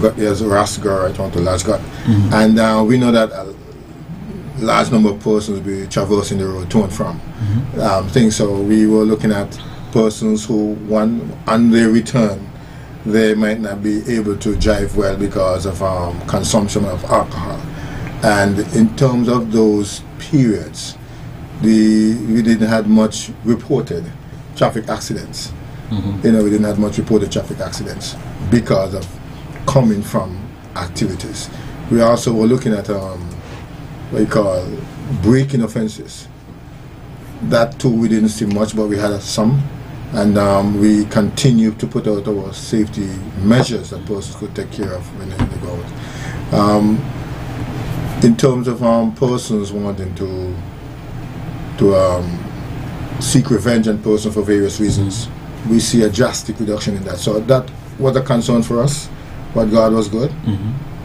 got there's Rasgar right onto Lascott, and we know that a large number of persons will be traversing the road to and from things. So we were looking at persons who, on their return, they might not be able to drive well because of consumption of alcohol. And in terms of those periods, we didn't have much reported traffic accidents. We didn't have much reported traffic accidents because of coming from activities. We also were looking at what you call braking offenses. That too we didn't see much, but we had some, and we continue to put out our safety measures that persons could take care of when they go out. In terms of persons wanting to seek revenge on persons for various reasons, we see a drastic reduction in that. So that was a concern for us, but God was good,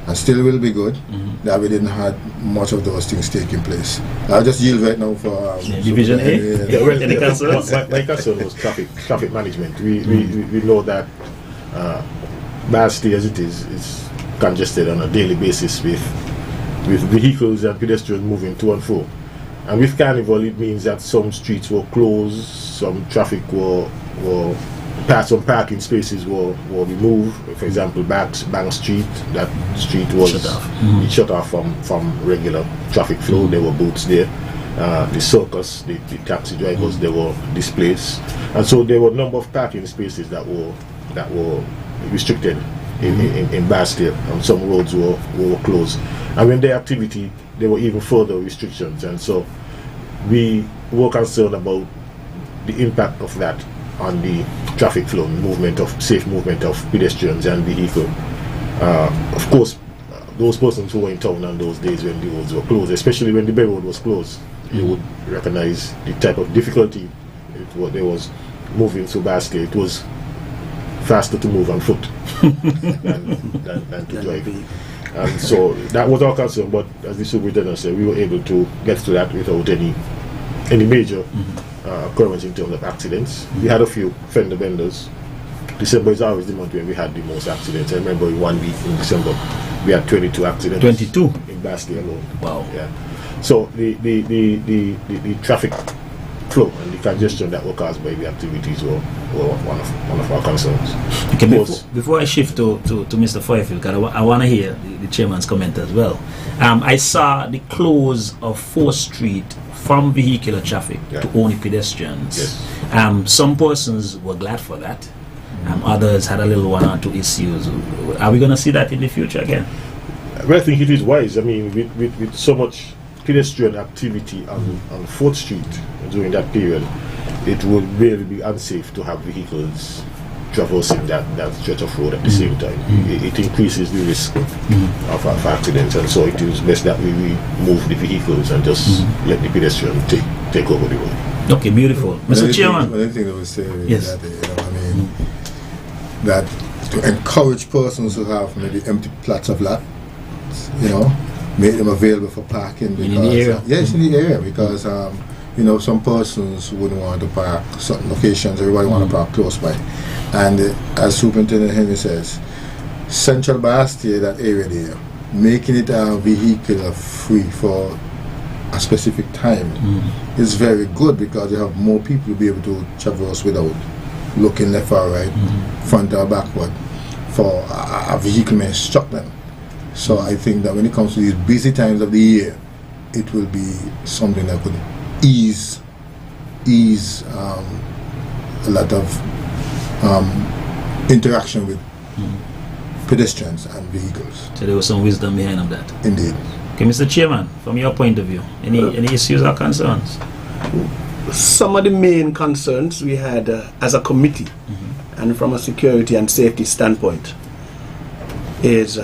and still will be good, that we didn't have much of those things taking place. I'll just yield right now for Division A. Any concerns? My concern was traffic management. We know that Basti, as it is congested on a daily basis with vehicles and pedestrians moving to and fro. And with Carnival, it means that some streets were closed, some traffic some parking spaces were removed. For example, Bank Street, that street was shut off from regular traffic flow. There were booths there. The circus, the taxi drivers, they were displaced, and so there were a number of parking spaces that were restricted in Bastille, and some roads were closed. And when the activity, there were even further restrictions, and so we were concerned about the impact of that on the traffic flow, safe movement of pedestrians and vehicle. Of course, those persons who were in town on those days when the roads were closed, especially when the Bay Road was closed, you would recognize the type of difficulty there was moving through Bastille. It was faster to move on foot than to drive. And so that was our concern, but as the superintendent said, we were able to get to that without any major occurrence in terms of accidents. We had a few fender benders. December is always the month when we had the most accidents. I remember in 1 week in December we had 22 accidents. 22 in Bastille alone. Wow. Yeah. So the traffic flow and the congestion that were caused by the activities were one of our concerns. Okay, before I shift to Mr. Fifield, because I want to hear the chairman's comment as well. I saw the close of 4th Street from vehicular traffic to only pedestrians. Yes. Some persons were glad for that. Others had a little 1 or 2 issues. Are we going to see that in the future again? Well, I think it is wise. I mean, with so much pedestrian activity on 4th Street during that period, it would really be unsafe to have vehicles traversing that stretch of road at the same time. It increases the risk of accidents, and so it is best that we move the vehicles and just let the pedestrian take over the road. Okay, beautiful. Mr. Chairman. One thing I would say is Yes. that, that to encourage persons who have maybe empty plots of land, make them available for parking. Because, in the area? Yes, in the area, because some persons wouldn't want to park certain locations. Everybody want to park close by. And as Superintendent Henry says, Central Bastille, that area there, making it vehicular free for a specific time is very good, because you have more people to be able to traverse without looking left or right, front or backward, for a vehicle may struck them. So I think that when it comes to these busy times of the year, it will be something that could ease a lot of interaction with pedestrians and vehicles. So there was some wisdom behind of that. Indeed. Okay, Mr. Chairman, from your point of view, any issues or concerns? Some of the main concerns we had as a committee, and from a security and safety standpoint, is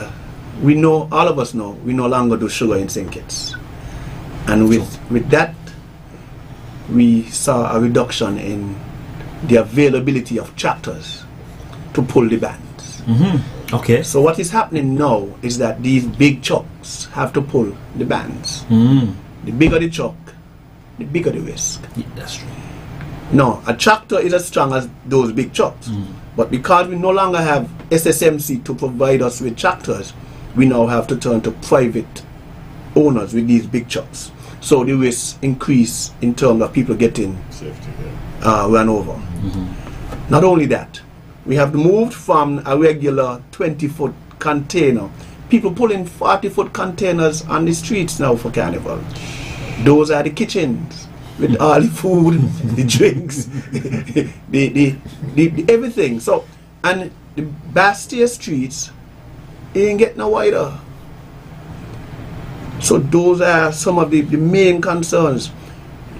we know, all of us know, we no longer do sugar in St. Kitts. And with that, we saw a reduction in the availability of tractors to pull the bands. Okay. So what is happening now is that these big trucks have to pull the bands. The bigger the truck, the bigger the risk. Yeah, that's true. No, a tractor is as strong as those big trucks. But because we no longer have SSMC to provide us with tractors, we now have to turn to private owners with these big trucks. So the risk increase in terms of people getting Safety, run over. Not only that, we have moved from a regular 20-foot container. People pulling 40-foot containers on the streets now for Carnival. Those are the kitchens with all the food, the drinks, the everything. So, and the Bastille streets ain't getting no wider. So those are some of the main concerns.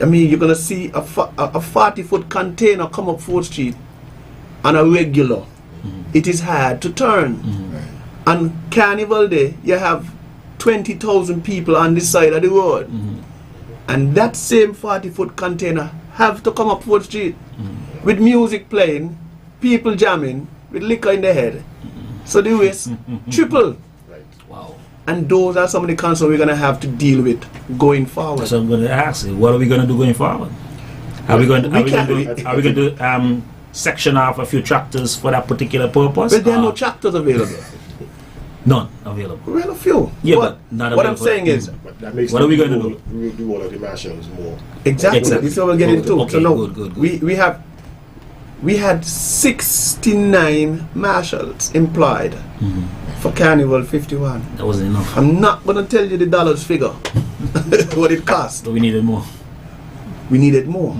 I mean, you're gonna see a 40-foot container come up 4th Street on a regular. It is hard to turn. On Carnival Day, you have 20,000 people on this side of the road. And that same 40-foot container have to come up 4th Street with music playing, people jamming, with liquor in their head. So the risk triple. Wow. And those are some of the concerns we're going to have to deal with going forward. So I'm going to ask you, what are we going to do going forward? Are we going to do section off a few tractors for that particular purpose? But there are no tractors available. None available. Well, a few. Yeah, but not what I'm saying is, but that makes what are we going to do? We will do all of the marshals more. Exactly. This is what we're getting to. Okay, So now, good. we had 69 marshals employed for Carnival 51. That wasn't enough. I'm not going to tell you the dollars figure, what it cost. So we needed more. We needed more.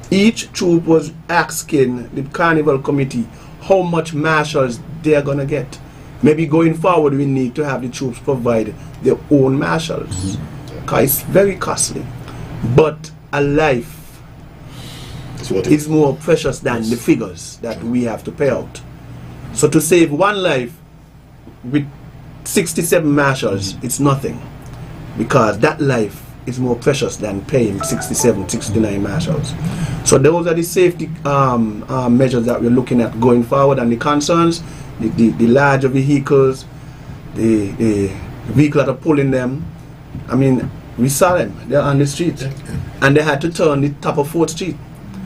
Each troop was asking the Carnival committee how much marshals they're going to get. Maybe going forward we need to have the troops provide their own marshals. Because it's very costly. But a life is more precious than the figures that we have to pay out. So to save one life with 67 marshals, it's nothing. Because that life is more precious than paying 67, 69 marshals. So those are the safety measures that we're looking at going forward, and the concerns, the larger vehicles, the vehicles that are pulling them. I mean, we saw them, they're on the street, and they had to turn the top of 4th Street.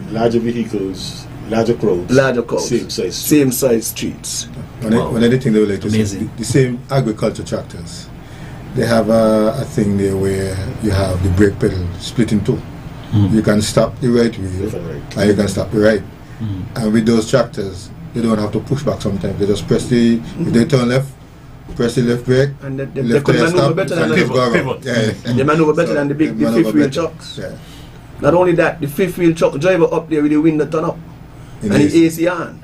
Larger vehicles, larger crowds, same size streets. One of the things they would like to see, the same agriculture tractors, they have a thing there where you have the brake pedal split in two. You can stop the right wheel and you can stop the right. And with those tractors, they don't have to push back sometimes. They just press the, if they turn left, press the left brake, and they could maneuver better than they maneuver better than the big 5th wheel trucks. Not only that, the 5th wheel truck driver up there with the window turn up and the AC on.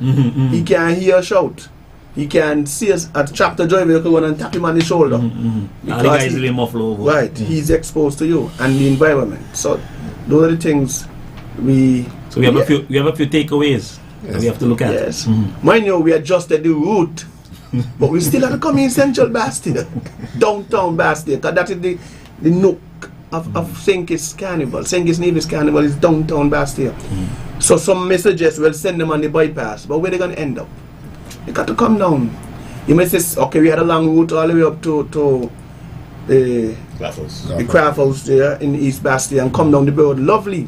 He can hear a shout. He can see us at tractor driver, you can go and tap him on the shoulder. The guy is really muffled over. Right, he's exposed to you and the environment. So those are the things we have a few takeaways that we have to look at. Yes. Mind you, we adjusted the route, but we still have to come in Central Bastille, downtown Bastille, because that is the nook of St. Kitts Carnival. St. Kitts Nevis Carnival is downtown Bastille. So some messages will send them on the bypass, but where they going to end up? They got to come down. You may say, okay, we had a long route all the way up to the Craft House there in East Bastille and come down the road. Lovely.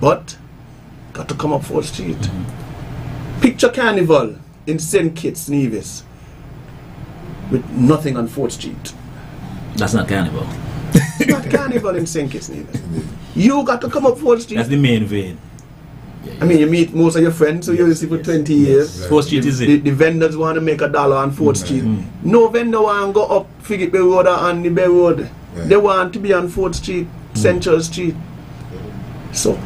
But got to come up 4th Street. Picture Carnival in St. Kitts Nevis with nothing on 4th Street. That's not Carnival. It's not Carnival in St. Kitts Nevis. You got to come up 4th Street. That's the main vein. I mean, you meet most of your friends who you see for 20 years. 4th Street is it? The vendors want to make $1 on 4th Street. No vendor want to go up Figit Bay Road or on the Bay Road. They want to be on 4th Street, Central Street. So,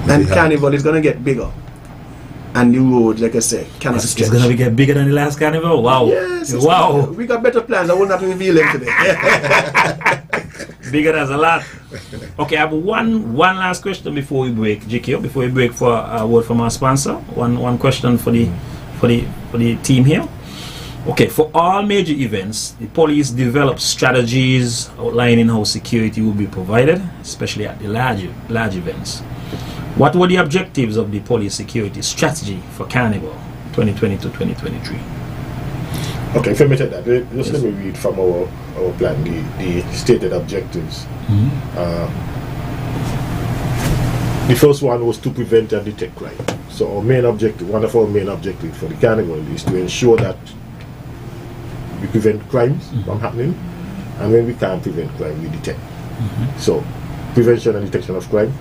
and Carnival is going to get bigger. And the road, like I said, cannot stretch. It's going to get bigger than the last Carnival? Wow. Yes. Wow. We got better plans. I will not reveal them today. Bigger as a lot. Okay, I have one last question before we break, GQ, before we break for a word from our sponsor. One question for the team here. Okay, for all major events, the police develop strategies outlining how security will be provided, especially at the large events. What were the objectives of the police security strategy for Carnival 2020 to 2023? Okay, if I may take that, just let me read from our plan, the stated objectives. The first one was to prevent and detect crime. So our main objective, one of our main objectives for the carnival is to ensure that we prevent crimes from happening, and when we can't prevent crime, we detect. So prevention and detection of crime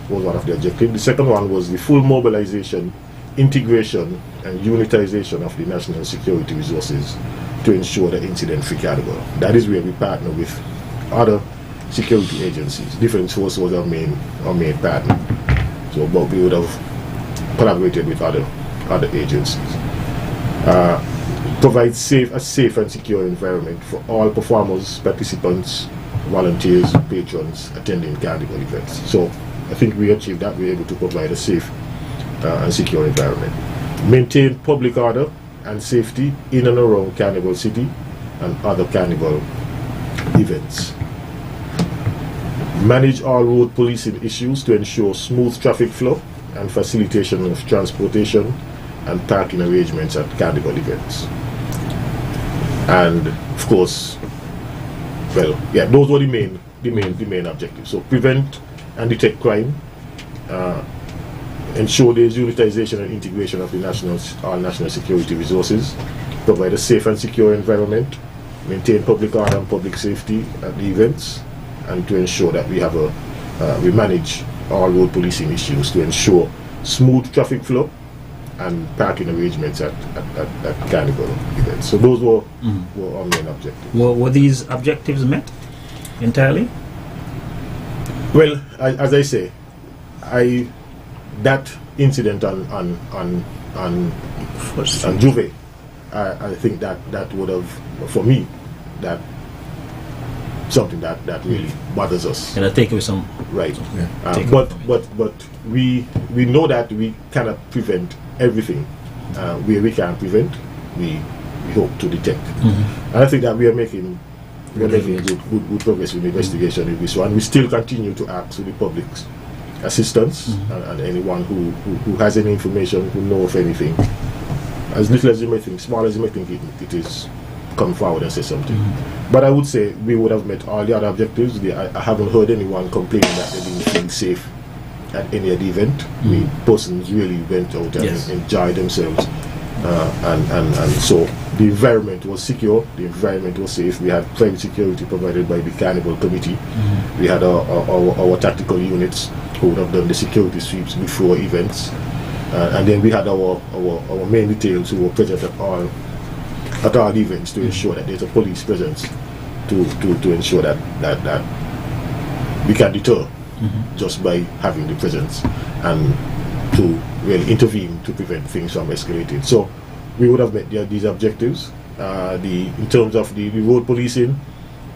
was one of the objectives. The second one was the full mobilization, integration and unitization of the national security resources to ensure the incident-free carnival. That is where we partner with other security agencies. Defense Force was our main partner. So, but we would have collaborated with other agencies. Provide a safe and secure environment for all performers, participants, volunteers, patrons attending carnival events. So I think we achieved that. We were able to provide a safe and secure environment. Maintain public order and safety in and around Carnival City and other carnival events. Manage all road policing issues to ensure smooth traffic flow and facilitation of transportation and parking arrangements at carnival events. And of course, well, yeah, those were the main objectives. So prevent and detect crime, ensure there is unitization and integration of the all national security resources, provide a safe and secure environment, maintain public order and public safety at the events, and to ensure that we manage all road policing issues to ensure smooth traffic flow and parking arrangements at carnival events. So those were our main objectives. Were these objectives met entirely? Well, as I say, that incident on Juve, I think that would have, for me, that something that really bothers us. And I take away some. Right. Yeah. But we know that we cannot prevent everything. Where we can prevent, we hope to detect. And I think that we are making good progress with the investigation in this one. We still continue to ask for the public's assistance and anyone who has any information, who know of anything, as little as you may think, small as you may think it is, come forward and say something. But I would say we would have met all the other objectives. I haven't heard anyone complaining that they didn't feel safe at any of the event. Persons really went out and enjoyed themselves, and so the environment was secure, the environment was safe. We had private security provided by the Carnival Committee. We had our tactical units who would have done the security sweeps before events, and then we had our main details who were present at all events to ensure that there's a police presence to ensure that we can deter just by having the presence and to really intervene to prevent things from escalating. So we would have met these objectives. In terms of the road policing,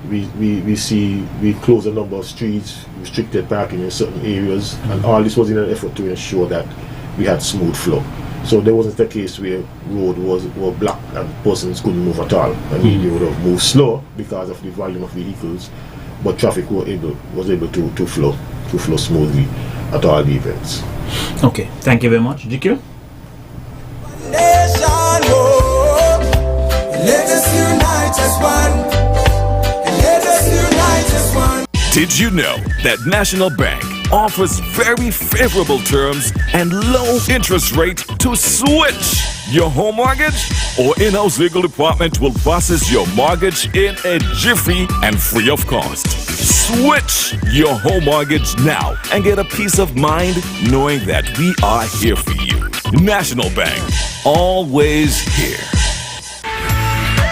we closed a number of streets, restricted parking in certain areas, and all this was in an effort to ensure that we had smooth flow. So there wasn't a case where road were blocked and persons couldn't move at all. I mean, they would have moved slow because of the volume of vehicles, but traffic was able to flow smoothly at all the events. Okay, thank you very much. GQ? Did you know that National Bank offers very favorable terms and low interest rate to switch your home mortgage? Our in-house legal department will process your mortgage in a jiffy and free of cost. Switch your home mortgage now and get a peace of mind knowing that we are here for you. National Bank, always here.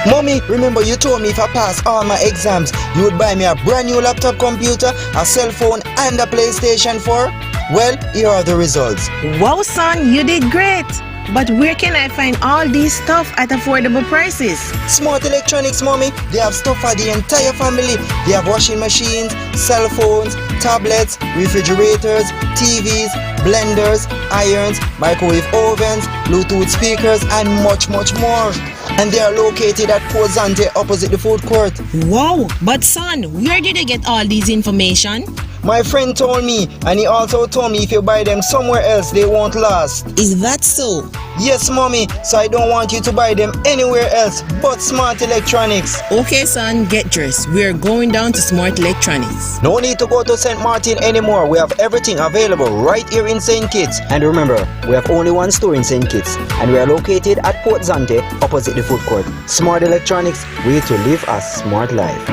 Mommy, remember you told me if I pass all my exams, you would buy me a brand new laptop computer, a cell phone, and a PlayStation 4? Well, here are the results. Wow, son, you did great. But where can I find all these stuff at affordable prices? Smart Electronics, Mommy. They have stuff for the entire family. They have washing machines, cell phones, tablets, refrigerators, TVs, blenders, irons, microwave ovens, Bluetooth speakers, and much, much more. And they are located at Pozante opposite the food court. Wow, but son, where did I get all these information? My friend told me, and he also told me if you buy them somewhere else, they won't last. Is that so? Yes, mommy, so I don't want you to buy them anywhere else but Smart Electronics. Okay, son, get dressed. We're going down to Smart Electronics. No need to go to St. Martin anymore. We have everything available right here in St. Kitts. And remember, we have only one store in St. Kitts, and we are located at Port Zante, opposite the food court. Smart Electronics, way to live a smart life.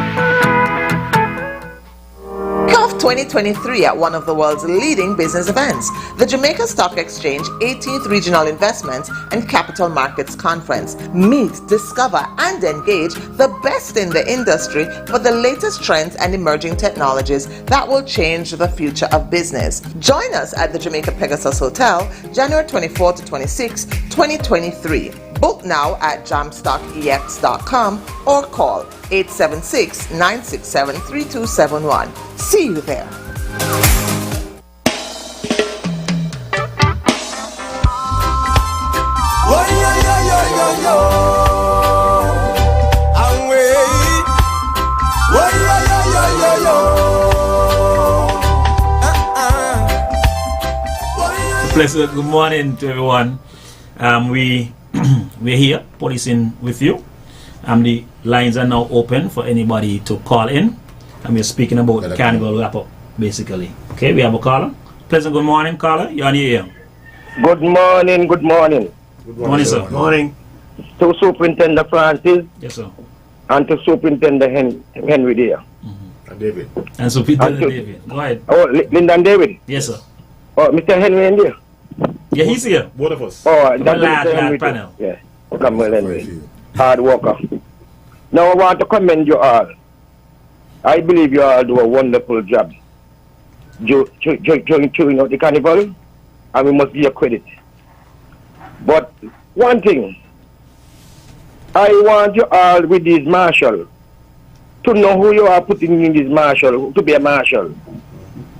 2023 at one of the world's leading business events, the Jamaica Stock Exchange 18th Regional Investments and Capital Markets Conference. Meet, discover, and engage the best in the industry for the latest trends and emerging technologies that will change the future of business. Join us at the Jamaica Pegasus Hotel, January 24 to 26, 2023. Book now at jamstockex.com or call 876-967-3271. See you there. Pleasant good morning to everyone. We're here, policing with you. The lines are now open for anybody to call in. And we're speaking about the Carnival wrap-up, basically. Okay, we have a caller. Pleasant good morning, caller. You're on the air. Good morning, good morning. Good morning, sir. Good morning. To Superintendent Francis. Yes, sir. And to Superintendent Henry there. And David. And Superintendent David. Go ahead. Oh, Linda and David. Yes, sir. Oh, Mr. Henry in there. Yeah, he's here. Both of us. Oh, From that's a lad Mr. Henry. panel. Yeah. Samuel Henry. Hard worker. Now I want to commend you all. I believe you all do a wonderful job during the carnival, and we must give you credit. But one thing, I want you all with these marshal to know who you are putting in this marshal, to be a marshal.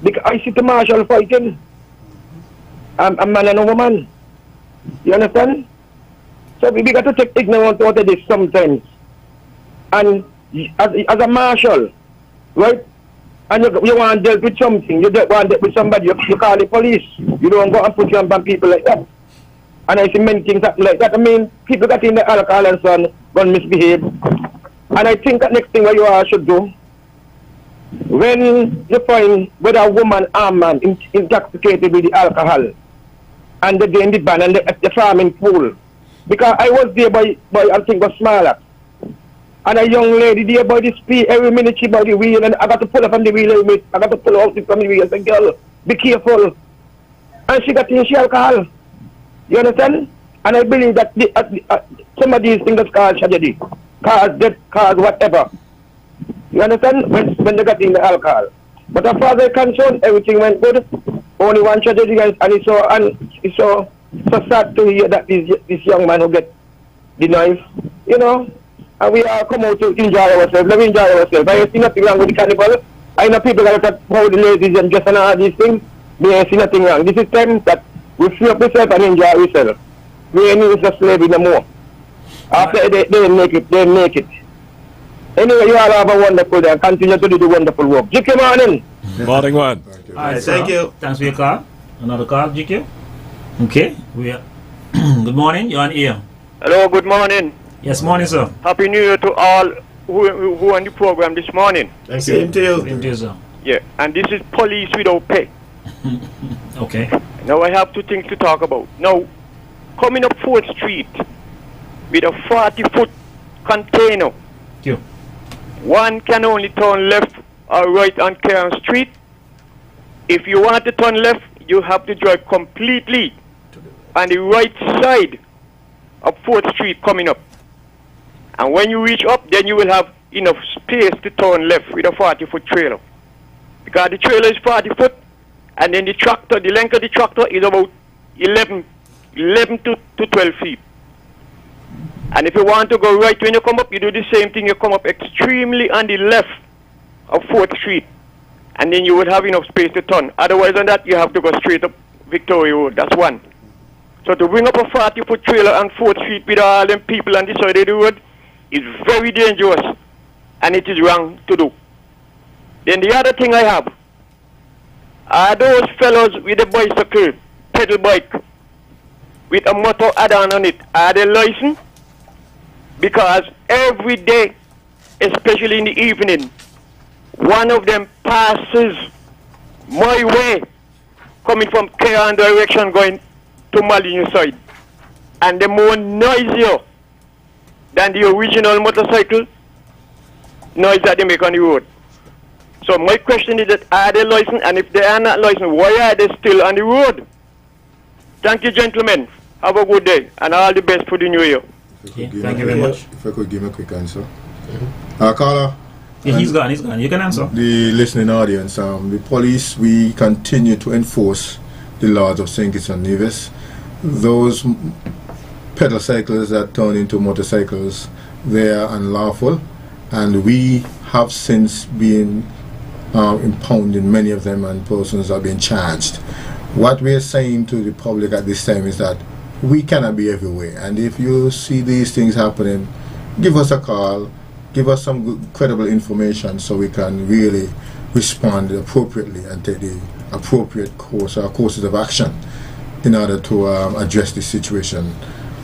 Because I see the marshal fighting. A man and a woman. You understand? So we got to take ignorance out of this sometimes. And as a marshal, right? And you want to deal with something, you want to deal with somebody, you call the police. You don't go and put your on people like that. And I see many things happen like that. I mean, people got in the alcohol and so on, going misbehave. And I think that next thing what you all should do, when you find whether a woman or man intoxicated with the alcohol, and they're in the van and the farming pool. Because I was there by I think was smaller. And a young lady there by the speed, every minute she by the wheel, and I got to pull up on the wheel, I got to pull out from the wheel. I said, girl, be careful. And she got in she alcohol. You understand? And I believe that some of these things that cause tragedy, cause death, cause whatever. You understand? When they got in the alcohol. But as far as I'm concerned, everything went good. Only one tragedy, and it's so sad to hear that this young man who get the knife, you know. And we all come out to enjoy ourselves. Let me enjoy ourselves. I see nothing wrong with the carnival. I know people that are how the ladies and dress and all these things. They see nothing wrong. This is time that we free up ourselves and enjoy ourselves. We ain't need to slave no more. After they make it. Anyway, you all have a wonderful day and continue to do the wonderful work. GQ morning. Morning one. All right, Thank you. Thanks for your call. Another call, GQ. Okay, we are. Good morning. You're on air. Hello, good morning. Yes, morning, sir. Happy New Year to all who on the program this morning. Thank Same you. to you. Same to you, sir. Yeah, and this is police without pay. Okay. Now I have two things to talk about. Now, coming up 4th Street with a 40-foot container. Thank you. One can only turn left or right on Cairn Street. If you want to turn left, you have to drive completely on the right side of 4th Street coming up. And when you reach up, then you will have enough space to turn left with a 40-foot trailer. Because the trailer is 40 foot, and then the tractor, the length of the tractor is about 11 to 12 feet. And if you want to go right when you come up, you do the same thing. You come up extremely on the left of 4th Street. And then you would have enough space to turn. Otherwise than that, you have to go straight up Victoria Road. That's one. So to bring up a 40-foot trailer on 4th Street with all them people on the side of the road is very dangerous. And it is wrong to do. Then the other thing I have, Are those fellows with a bicycle, pedal bike, with a motor add-on on it, are they licensed? Because every day, especially in the evening, one of them passes my way, coming from Kean direction going to Molyneux side. And they're more noisier than the original motorcycle noise that they make on the road. So my question is that are they licensed? And if they are not licensed, why are they still on the road? Thank you, gentlemen. Have a good day and all the best for the new year. Okay, thank you very much. If I could give him a quick answer. Caller. Yeah, he's gone. You can answer. The listening audience, the police, we continue to enforce the laws of St. Kitts and Nevis. Those pedal cycles that turn into motorcycles, they are unlawful, and we have since been impounding many of them, and persons are being charged. What we are saying to the public at this time is that we cannot be everywhere, and if you see these things happening, give us a call, give us some good, credible information so we can really respond appropriately and take the appropriate course or courses of action in order to address this situation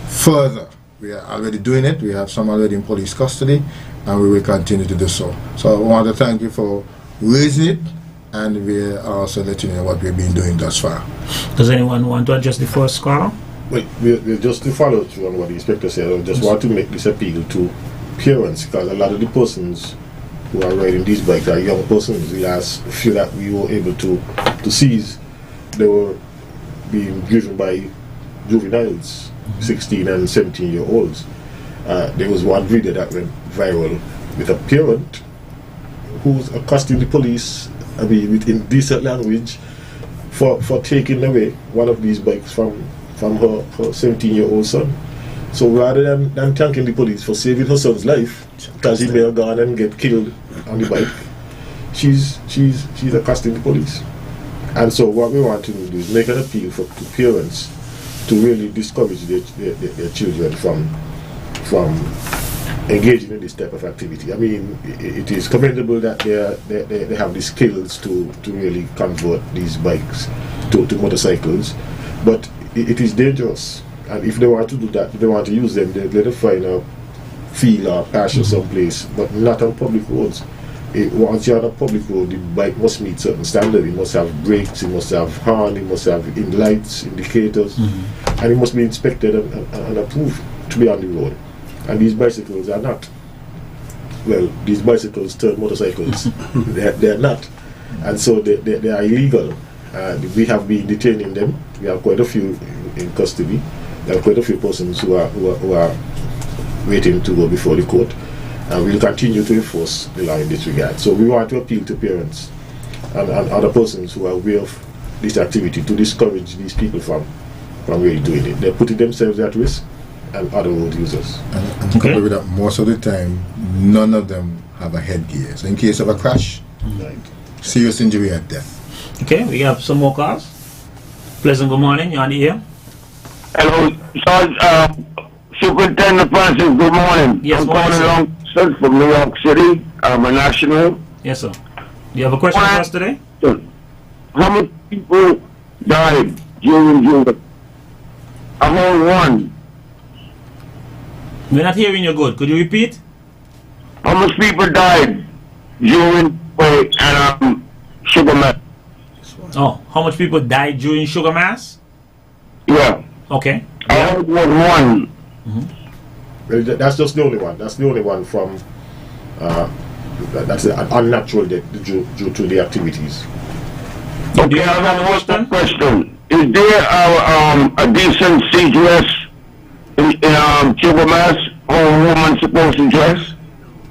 further. We are already doing it. We have some already in police custody, and we will continue to do so. So I want to thank you for raising it, and we are also letting you know what we've been doing thus far. Does anyone want to address the first caller? Well, we're just to follow through on what the inspector said. I just want to make this appeal to parents, because a lot of the persons who are riding these bikes are young persons. The last few that we were able to seize, they were being driven by juveniles, 16 and 17-year-olds. There was one video that went viral with a parent who's accosting the police, I mean, with indecent language, for taking away one of these bikes from her 17-year-old son. So rather than thanking the police for saving her son's life, because he may have gone and get killed on the bike, she's accosting the police. And so what we want to do is make an appeal to parents to really discourage their children from engaging in this type of activity. I mean, it is commendable that they have the skills to really convert these bikes to motorcycles, but it is dangerous. And if they want to do that, if they want to use them, they let them find a field or pasture someplace, but not on public roads. Once you're on a public road, the bike must meet certain standards. It must have brakes, it must have horn, it must have lights, indicators, and it must be inspected and approved to be on the road. And these bicycles are not. Well, these bicycles turn motorcycles. they're not. And so they are illegal. We have been detaining them. We have quite a few in custody. There are quite a few persons who are waiting to go before the court. And we'll continue to enforce the law in this regard. So we want to appeal to parents and other persons who are aware of this activity to discourage these people from really doing it. They're putting themselves at risk and other road users. And coupled with that, most of the time, none of them have a headgear. So in case of a crash, serious injury and death. Okay, we have some more calls. Pleasant good morning, you're on the air. Hello, Sarge, Superintendent Francis, good morning. Yes, I'm calling along from New York City. I'm a national. Yes, sir. Do you have a question for us today? How many people died during June? A whole one. We're not hearing you good. Could you repeat? How much people died during Sugar Mass? Oh, how much people died during Sugar Mass? Yeah. Okay. I heard one. Well, that's just the only one. That's the only one from that's an unnatural death due to the activities. Okay, I have one question. Is there a decency dress in Sugar Mass how a woman supposed to dress?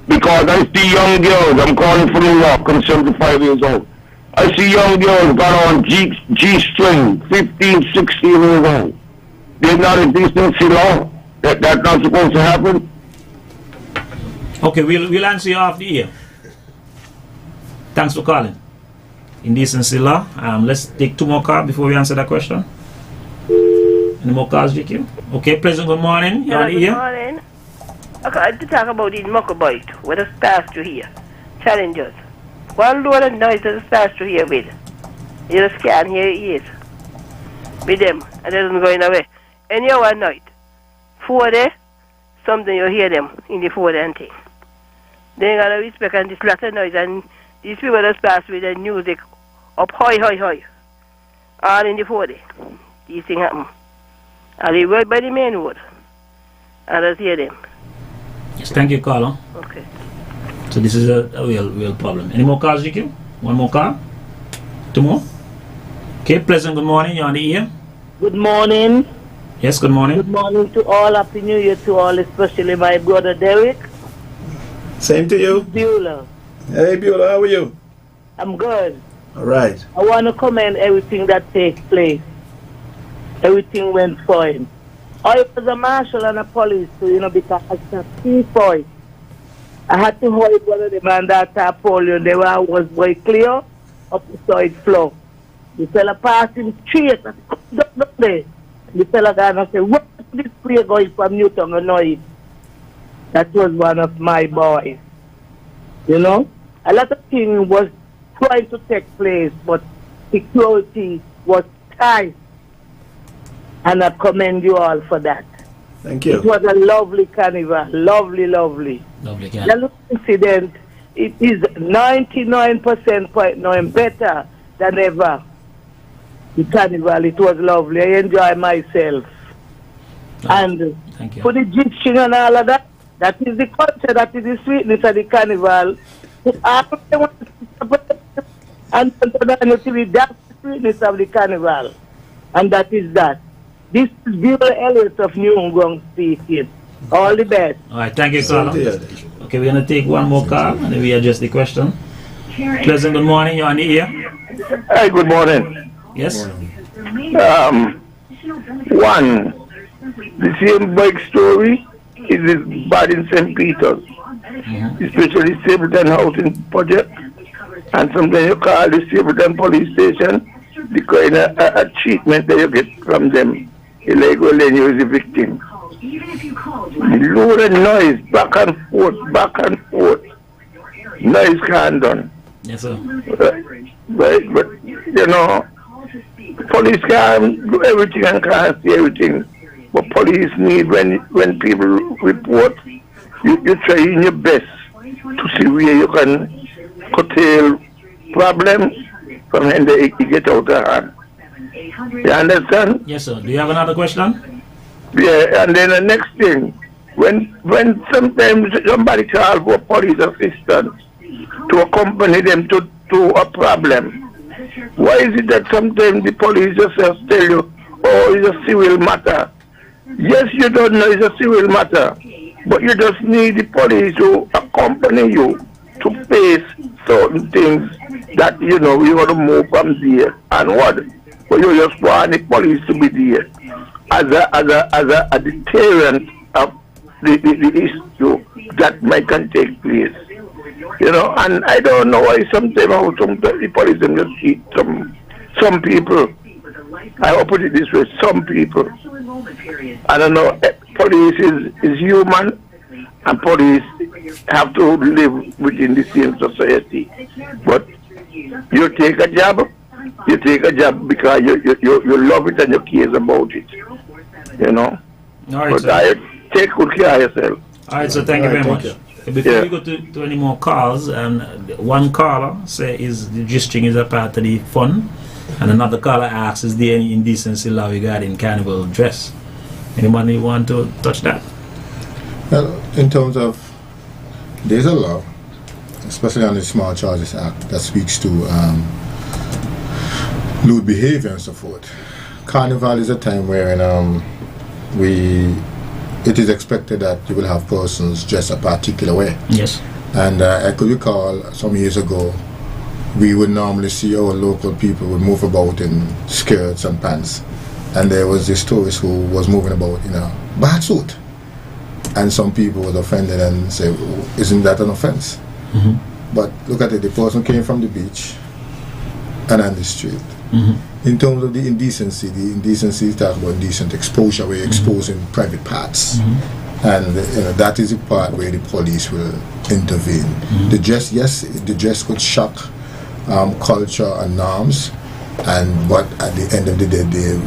Because I see young girls, I'm calling from New York, I'm 75 years old. I see young girls got on G-string, 15, 16 years old. There's not a decency law. That's not supposed to happen. Okay, we'll answer you off the air. Thanks for calling. Indecency law. Let's take two more calls before we answer that question. Any more calls, GQ? Okay, pleasant good morning. You're on the air. Good morning. Okay, to talk about these motorbikes, what a stars to here. Challengers. One load of noise does stars to here with. You just can't hear it with them, and they don't going away. Any hour night, 4 days, something you hear them in the 4 day and thing. They ain't got to respect and this lot of noise, and these people just pass with the music up high, all in the 4 day. These things happen. And they work by the main road, and I just hear them. Yes, thank you, caller. Okay. So this is a real problem. Any more calls, GQ? One more call? 2 more? Okay, pleasant good morning. You're on the ear. Good morning. Yes, good morning. Good morning to all. Happy New Year to all, especially my brother Derek. Same to you. Beulah. Hey, Beulah, how are you? I'm good. All right. I want to commend everything that takes place. Everything went fine. I was a marshal and a police, so, because I was a key boy. I had to hold one of them and that Napoleon. They was very clear up the side floor. The fella passing straight and up there. The fella gone and said, what is this prayer going from Newton and Noise? That was one of my boys. A lot of things was trying to take place, but security was tight. And I commend you all for that. Thank you. It was a lovely carnival. Lovely. Lovely carnival. The incident, it is 99.9 better than ever. The carnival, it was lovely. I enjoy myself. And thank you. for the gypsy and all of that, that is the culture, that is the sweetness of the carnival. And that's the sweetness of the carnival. And that is that. This is Bill Elliott of New Ngong speaking. All the best. All right, thank you, caller. Okay, we're going to take one more call and then we adjust the question. Pleasant good morning. You're on the ear. Hey, good morning. Yes. One, the same bike story is bad in St. Peter's, especially Stapleton Housing Project, and sometimes you call the Stapleton Police Station because a treatment that you get from them, illegal when you is a victim. The load of noise, back and forth, noise can't done. Yes, sir. But police can't do everything and can't see everything. But police need, when people report, you try in your best to see where you can curtail problems from when they get out of hand. You understand? Yes, sir. Do you have another question? Yeah, and then the next thing, when sometimes somebody calls for police assistance to accompany them to a problem, why is it that sometimes the police just tell you, oh, it's a civil matter? Yes, you don't know it's a civil matter, but you just need the police to accompany you to face certain things that, you want to move from there and what. But you just want the police to be there as a deterrent of the issue that might can take place. And I don't know why sometimes the police just cheat some people. I will put it this way, some people. I don't know, police is human, and police have to live within the same society. But you take a job because you love it and you care about it. All right, but sir. Take good care of yourself. All right, so thank you very much. Before we go to any more calls, one caller says the registering is a part of the fun, and another caller asks, is there any indecency law regarding carnival dress? Anybody want to touch that? Well, in terms of, there's a law, especially on the Small Charges Act, that speaks to lewd behavior and so forth. Carnival is a time wherein it is expected that you will have persons dressed a particular way. Yes. And I could recall some years ago, we would normally see our local people would move about in skirts and pants. And there was this tourist who was moving about in a bad suit. And some people were offended and said, isn't that an offense? But look at it, the person came from the beach and on the street. In terms of the indecency talks about indecent exposure, where you're exposing private parts. And that is the part where the police will intervene. The dress, yes, the dress could shock culture and norms, but at the end of the day, there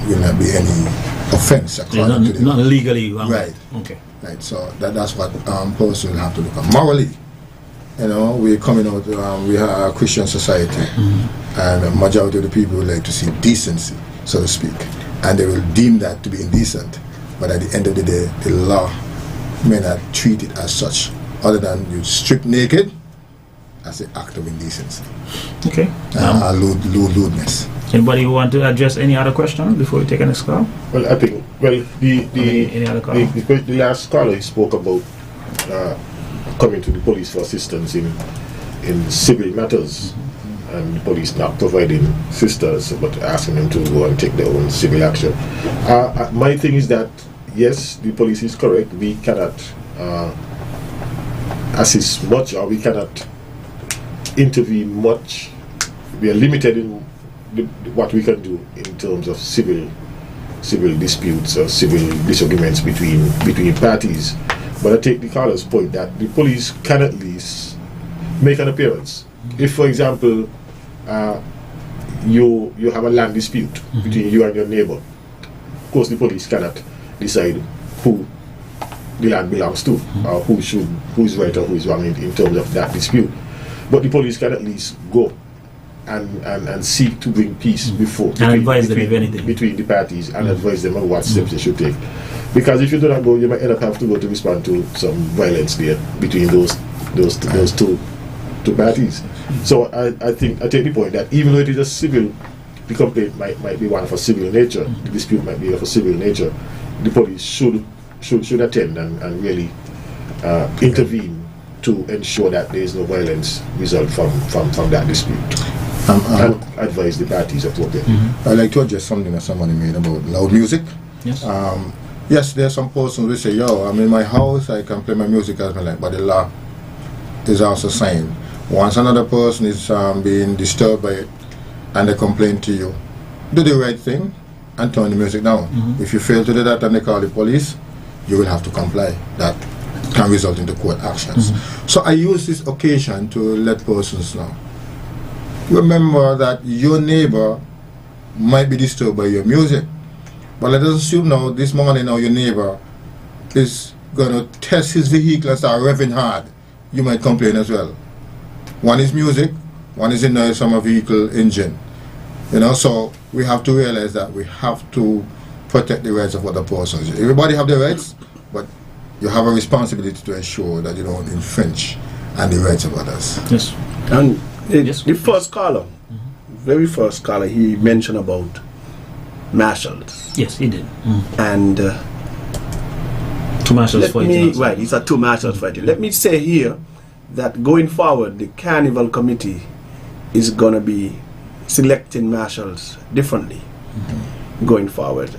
will not be any offense according to them. Not legally. Right. Okay. Right. So that's what person will have to look at. Morally, we're coming out. We are a Christian society, and the majority of the people would like to see decency, so to speak, and they will deem that to be indecent. But at the end of the day, the law may not treat it as such, other than you strip naked as an act of indecency. Okay. Lewdness. Anybody who want to address any other question before we take the next call? Well, I think any other call? The last caller spoke about coming to the police for assistance in civil matters, and the police not providing sisters but asking them to go and take their own civil action. My thing is that yes, the police is correct. We cannot assist much, or we cannot intervene much. We are limited in what we can do in terms of civil disputes or civil disagreements between parties. But I take the caller's point that the police can at least make an appearance. If, for example, you have a land dispute between you and your neighbor, of course the police cannot decide who the land belongs to, or who is right or who is wrong in terms of that dispute. But the police can at least go and seek to bring peace between the parties, and advise them on what steps they should take. Because if you do not go, you might end up have to go to respond to some violence there between those two parties. So I take the point that even though it is a civil, the complaint might be one of a civil nature, the dispute might be of a civil nature, the police should attend and really intervene to ensure that there is no violence result from that dispute. And advise the parties of what they do. I'd like to address something that somebody made about loud music. Yes. Yes, there are some persons who say, I'm in my house, I can play my music as I like, but the law is also saying, once another person is being disturbed by it and they complain to you, do the right thing and turn the music down. If you fail to do that and they call the police, you will have to comply. That can result in the court actions. So I use this occasion to let persons know. Remember that your neighbor might be disturbed by your music, but let us assume now this morning your neighbor is going to test his vehicle and start revving hard. You might complain as well. One is music, one is the noise from a vehicle engine. So we have to realize that we have to protect the rights of other persons. Everybody have their rights, but you have a responsibility to ensure that you don't infringe on the rights of others. Yes. And the first caller, very first caller, he mentioned about marshals. Yes, he did. And two marshals fighting. Right, these are two marshals fighting. Let me say here that going forward, the Carnival Committee is going to be selecting marshals differently going forward.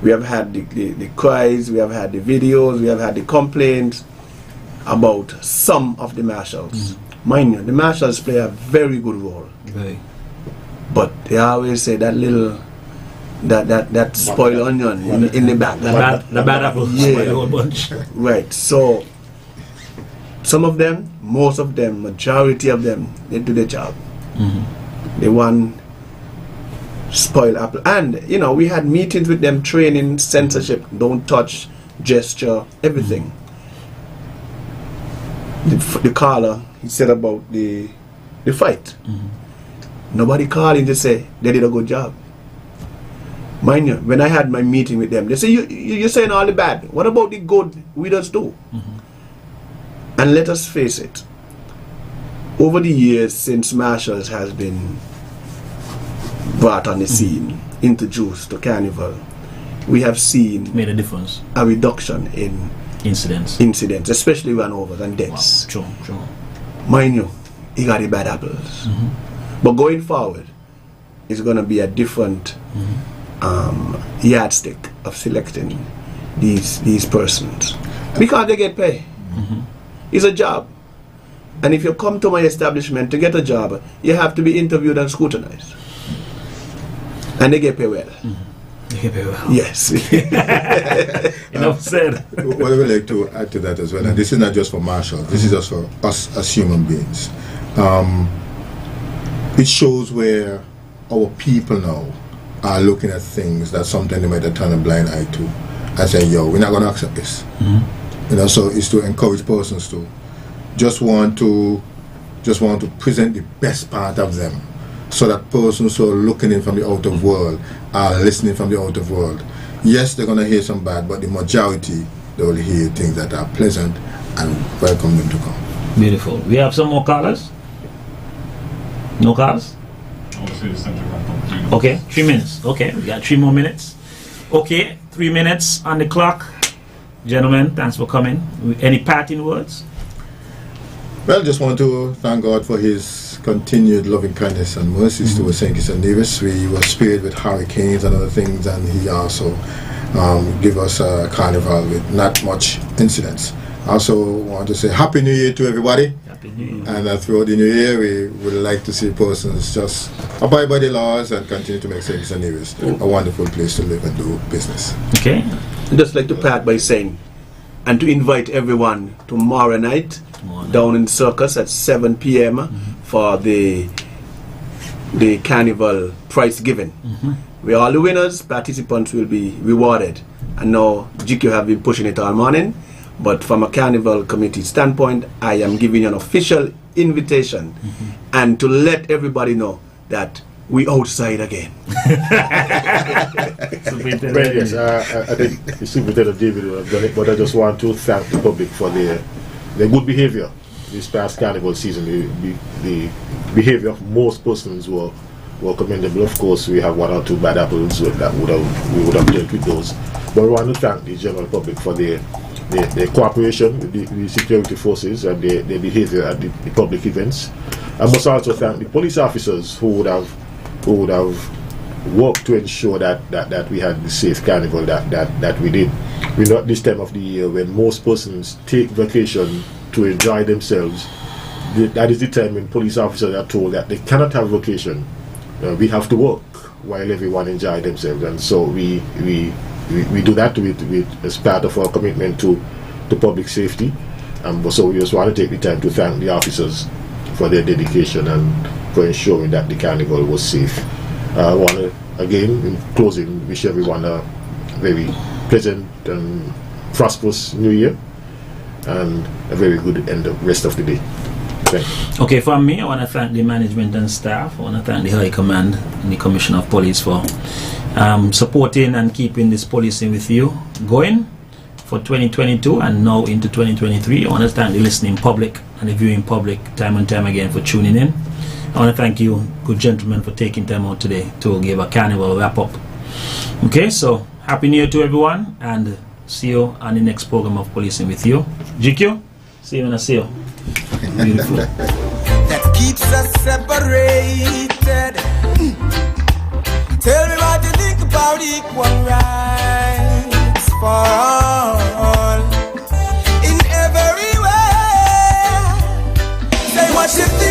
We have had the cries, we have had the videos, we have had the complaints about some of the marshals. Mind you, the marshals play a very good role. Right. But they always say that little, that spoiled onion in the back. The bad apple spoil the whole bunch. Right. So some of them, most of them, majority of them, they do their job. They want spoiled apple. And we had meetings with them, training, censorship, don't touch, gesture, everything. The caller, he said about the fight. Nobody called in to say they did a good job. Mind you, when I had my meeting with them, they say you're saying all the bad. What about the good we just do? And let us face it, over the years since Marshalls has been brought on the scene, introduced to Carnival, we have seen made a difference, a reduction in incidents, especially runovers and deaths. Wow. True. Mind you, he got the bad apples. But going forward, it's going to be a different yardstick of selecting these persons, because they get paid. It's a job, and if you come to my establishment to get a job, you have to be interviewed and scrutinized, and they get paid well. They get paid well. Yes. Enough said. What I would like to add to that as well, and this is not just for Marshall, this is just for us as human beings. It shows where our people now are looking at things that sometimes they might have turned a blind eye to and say, yo, we're not going to accept this. You know, so it's to encourage persons to just want to present the best part of them, so that persons who are looking in from the outer world are listening from the outer world. Yes, they're going to hear some bad, but the majority, they will hear things that are pleasant and welcome them to come. Beautiful. We have some more callers? No callers? Okay, 3 minutes. Okay, we got 3 more minutes. Okay, 3 minutes on the clock. Gentlemen, thanks for coming. Any parting words? Well, just want to thank God for His continued loving kindness and mercies towards St. Kitts and Nevis. We were spared with hurricanes and other things, and He also gave us a carnival with not much incidents. I also want to say Happy New Year to everybody. Happy New Year. And throughout the new year, we would like to see persons just abide by the laws and continue to make St. Kitts and Nevis a wonderful place to live and do business. Okay. I'd just like to part by saying, and to invite everyone tomorrow night down in Circus at 7 p.m. for the carnival prize giving. Where all the winners, participants will be rewarded. And now GQ have been pushing it all morning, but from a carnival committee standpoint, I am giving you an official invitation and to let everybody know that we outside again. Well, yes, I think the Superintendent David would have done it, but I just want to thank the public for their good behavior this past carnival season. The behavior of most persons were commendable. Of course, we have 1 or 2 bad apples that we would have dealt with those. But we want to thank the general public for their cooperation with the security forces and their behavior at the public events. I must also thank the police officers who would have worked to ensure that we had the safe carnival that we did. We know at this time of the year when most persons take vacation to enjoy themselves, that is the time when police officers are told that they cannot have vacation. We have to work while everyone enjoy themselves, and so we do that as part of our commitment to public safety. So we just want to take the time to thank the officers for their dedication and for ensuring that the carnival was safe. I want to, again, in closing, wish everyone a very pleasant and prosperous New Year and a very good rest of the day. Thank you. Okay, for me, I want to thank the management and staff. I want to thank the High Command and the Commissioner of Police for supporting and keeping this policing with you going for 2022 and now into 2023. I want to thank the listening public and the viewing public time and time again for tuning in. I want to thank you, good gentlemen, for taking time out today to give a carnival wrap up. Okay, so Happy New Year to everyone, and see you on the next program of Policing with you. GQ, see you when I see you. Beautiful. That keeps us separated. Tell me what you think about equal rights for all in every way. Say what you think.